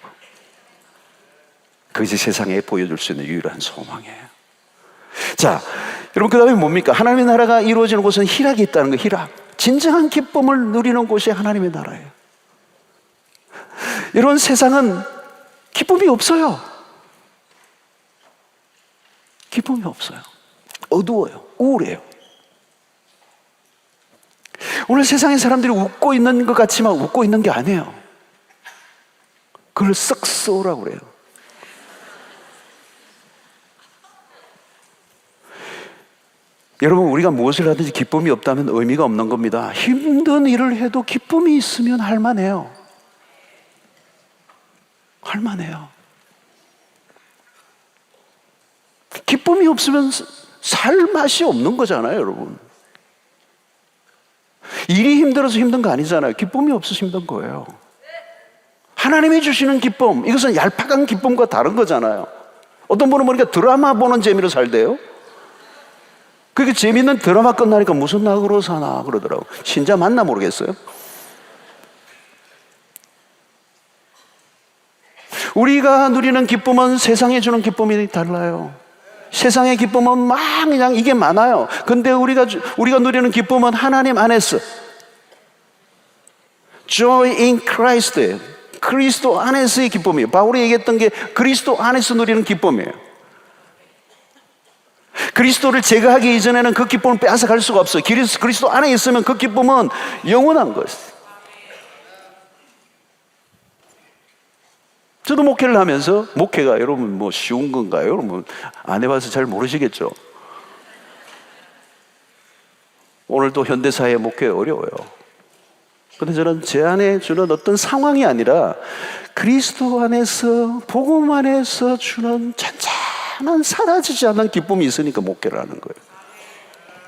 그것이 세상에 보여줄 수 있는 유일한 소망이에요. 자, 여러분, 그 다음에 뭡니까? 하나님의 나라가 이루어지는 곳은 희락이 있다는 거예요. 희락. 진정한 기쁨을 누리는 곳이 하나님의 나라예요. 여러분, 세상은 기쁨이 없어요. 기쁨이 없어요. 어두워요. 우울해요. 오늘 세상의 사람들이 웃고 있는 것 같지만 웃고 있는 게 아니에요. 그걸 썩소라고 그래요. 여러분, 우리가 무엇을 하든지 기쁨이 없다면 의미가 없는 겁니다. 힘든 일을 해도 기쁨이 있으면 할만해요. 할만해요. 기쁨이 없으면 살 맛이 없는 거잖아요, 여러분. 일이 힘들어서 힘든 거 아니잖아요. 기쁨이 없어서 힘든 거예요. 하나님이 주시는 기쁨, 이것은 얄팍한 기쁨과 다른 거잖아요. 어떤 분은 보니까 드라마 보는 재미로 살대요. 그게 재밌는 드라마 끝나니까 무슨 낙으로 사나 그러더라고. 신자 맞나 모르겠어요. 우리가 누리는 기쁨은 세상에 주는 기쁨이 달라요. 세상의 기쁨은 막 그냥 이게 많아요. 근데 우리가 누리는 기쁨은 하나님 안에서, Joy in Christ, 그리스도 안에서의 기쁨이에요. 바울이 얘기했던 게 그리스도 안에서 누리는 기쁨이에요. 그리스도를 제거하기 이전에는 그 기쁨을 빼앗아갈 수가 없어요. 그리스도 안에 있으면 그 기쁨은 영원한 것이에요. 저도 목회를 하면서, 목회가 여러분 쉬운 건가요? 여러분 안 해봐서 잘 모르시겠죠. 오늘도 현대사회 목회 어려워요. 그런데 저는 제 안에 주는 어떤 상황이 아니라 그리스도 안에서, 복음 안에서 주는 잔잔한 사라지지 않는 기쁨이 있으니까 목회를 하는 거예요.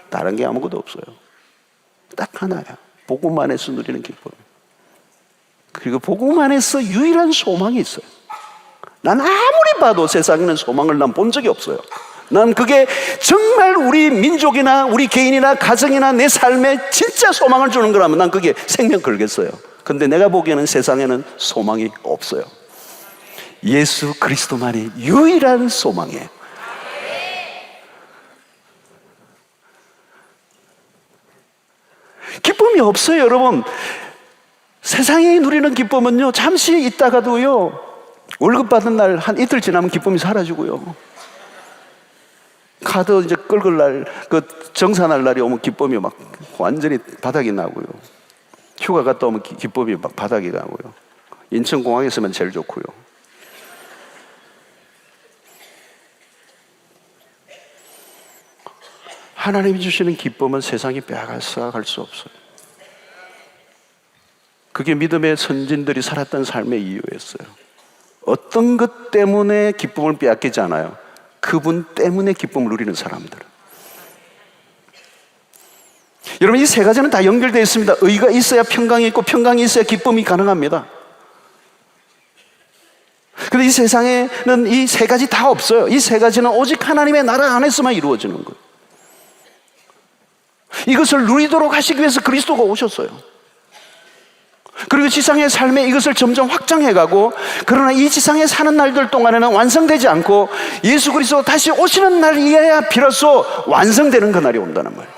다른 게 아무것도 없어요. 딱 하나야. 복음 안에서 누리는 기쁨. 그리고 복음 안에서 유일한 소망이 있어요. 난 아무리 봐도 세상에는 소망을 난 본 적이 없어요. 난 그게 정말 우리 민족이나 우리 개인이나 가정이나 내 삶에 진짜 소망을 주는 거라면 난 그게 생명 걸겠어요. 근데 내가 보기에는 세상에는 소망이 없어요. 예수 그리스도만이 유일한 소망이에요. 기쁨이 없어요, 여러분. 세상이 누리는 기쁨은요, 잠시 있다가도요, 월급 받은 날 한 이틀 지나면 기쁨이 사라지고요. 카드 이제 끌걸 날, 그 정산할 날이 오면 기쁨이 막 완전히 바닥이 나고요. 휴가 갔다 오면 기쁨이 막 바닥이 나고요. 인천공항에 있으면 제일 좋고요. 하나님이 주시는 기쁨은 세상이 빼앗아갈 수 없어요. 그게 믿음의 선진들이 살았던 삶의 이유였어요. 어떤 것 때문에 기쁨을 빼앗기지 않아요. 그분 때문에 기쁨을 누리는 사람들. 여러분, 이 세 가지는 다 연결되어 있습니다. 의가 있어야 평강이 있고 평강이 있어야 기쁨이 가능합니다. 그런데 이 세상에는 이 세 가지 다 없어요. 이 세 가지는 오직 하나님의 나라 안에서만 이루어지는 거예요. 이것을 누리도록 하시기 위해서 그리스도가 오셨어요. 그리고 지상의 삶에 이것을 점점 확장해가고, 그러나 이 지상에 사는 날들 동안에는 완성되지 않고 예수 그리스도 다시 오시는 날이어야 비로소 완성되는 그 날이 온다는 말이에요.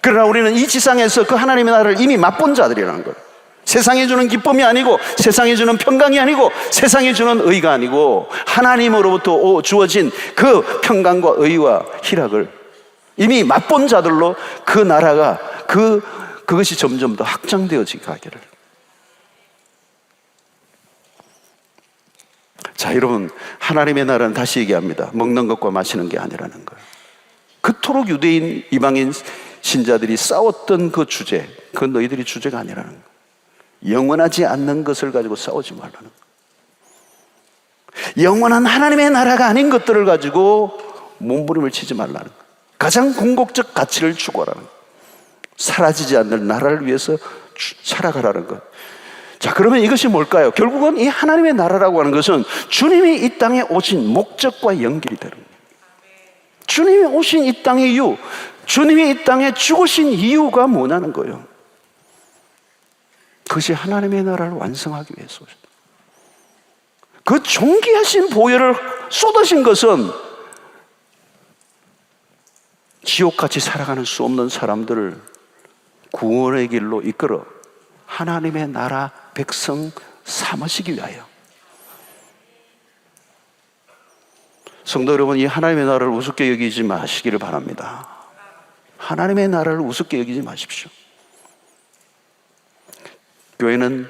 그러나 우리는 이 지상에서 그 하나님의 나라를 이미 맛본 자들이라는 거예요. 세상이 주는 기쁨이 아니고, 세상이 주는 평강이 아니고, 세상이 주는 의가 아니고, 하나님으로부터 주어진 그 평강과 의와 희락을 이미 맛본 자들로 그 나라가 그것이 점점 더 확장되어지게 하기를. 자, 여러분, 하나님의 나라는 다시 얘기합니다. 먹는 것과 마시는 게 아니라는 거예요. 그토록 유대인, 이방인 신자들이 싸웠던 그 주제, 그건 너희들이 주제가 아니라는 거예요. 영원하지 않는 것을 가지고 싸우지 말라는 거예요. 영원한 하나님의 나라가 아닌 것들을 가지고 몸부림을 치지 말라는 거예요. 가장 궁극적 가치를 추구하라는 거예요. 사라지지 않는 나라를 위해서 살아가라는 것. 자, 그러면 이것이 뭘까요? 결국은 이 하나님의 나라라고 하는 것은 주님이 이 땅에 오신 목적과 연결이 되는 거예요. 주님이 오신 이 땅의 이유, 주님이 이 땅에 죽으신 이유가 뭐냐는 거예요. 그것이 하나님의 나라를 완성하기 위해서 오셨다. 그 존귀하신 보혈을 쏟으신 것은 지옥같이 살아가는 수 없는 사람들을 구원의 길로 이끌어 하나님의 나라 백성 삼으시기 위하여. 성도 여러분, 이 하나님의 나라를 우습게 여기지 마시기를 바랍니다. 하나님의 나라를 우습게 여기지 마십시오. 교회는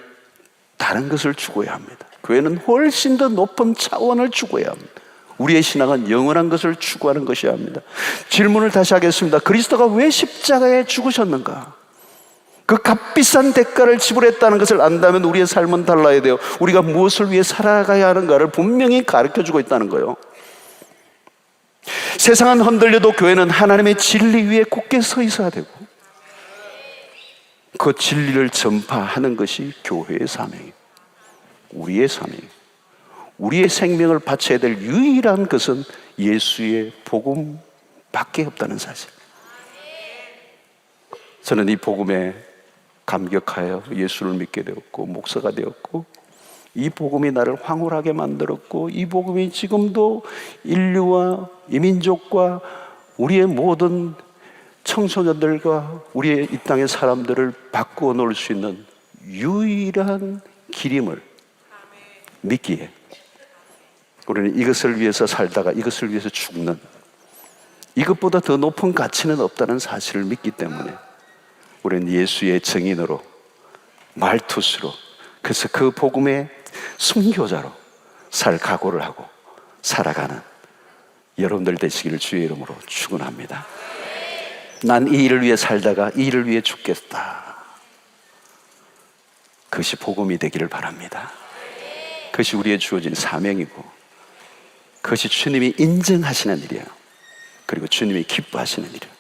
다른 것을 추구해야 합니다. 교회는 훨씬 더 높은 차원을 추구해야 합니다. 우리의 신앙은 영원한 것을 추구하는 것이어야 합니다. 질문을 다시 하겠습니다. 그리스도가 왜 십자가에 죽으셨는가? 그 값비싼 대가를 지불했다는 것을 안다면 우리의 삶은 달라야 돼요. 우리가 무엇을 위해 살아가야 하는가를 분명히 가르쳐주고 있다는 거예요. 세상은 흔들려도 교회는 하나님의 진리 위에 굳게 서 있어야 되고, 그 진리를 전파하는 것이 교회의 사명이에요. 우리의 사명이에요. 우리의 생명을 바쳐야 될 유일한 것은 예수의 복음밖에 없다는 사실. 저는 이 복음에 감격하여 예수를 믿게 되었고 목사가 되었고, 이 복음이 나를 황홀하게 만들었고, 이 복음이 지금도 인류와 이민족과 우리의 모든 청소년들과 우리의 이 땅의 사람들을 바꾸어 놓을 수 있는 유일한 길임을 믿기에, 우리는 이것을 위해서 살다가 이것을 위해서 죽는, 이것보다 더 높은 가치는 없다는 사실을 믿기 때문에 우리는 예수의 증인으로, 말투수로, 그래서 그 복음의 순교자로 살 각오를 하고 살아가는 여러분들 되시기를 주의 이름으로 축원합니다. 난 이 일을 위해 살다가 이 일을 위해 죽겠다. 그것이 복음이 되기를 바랍니다. 그것이 우리의 주어진 사명이고, 그것이 주님이 인정하시는 일이에요. 그리고 주님이 기뻐하시는 일이에요.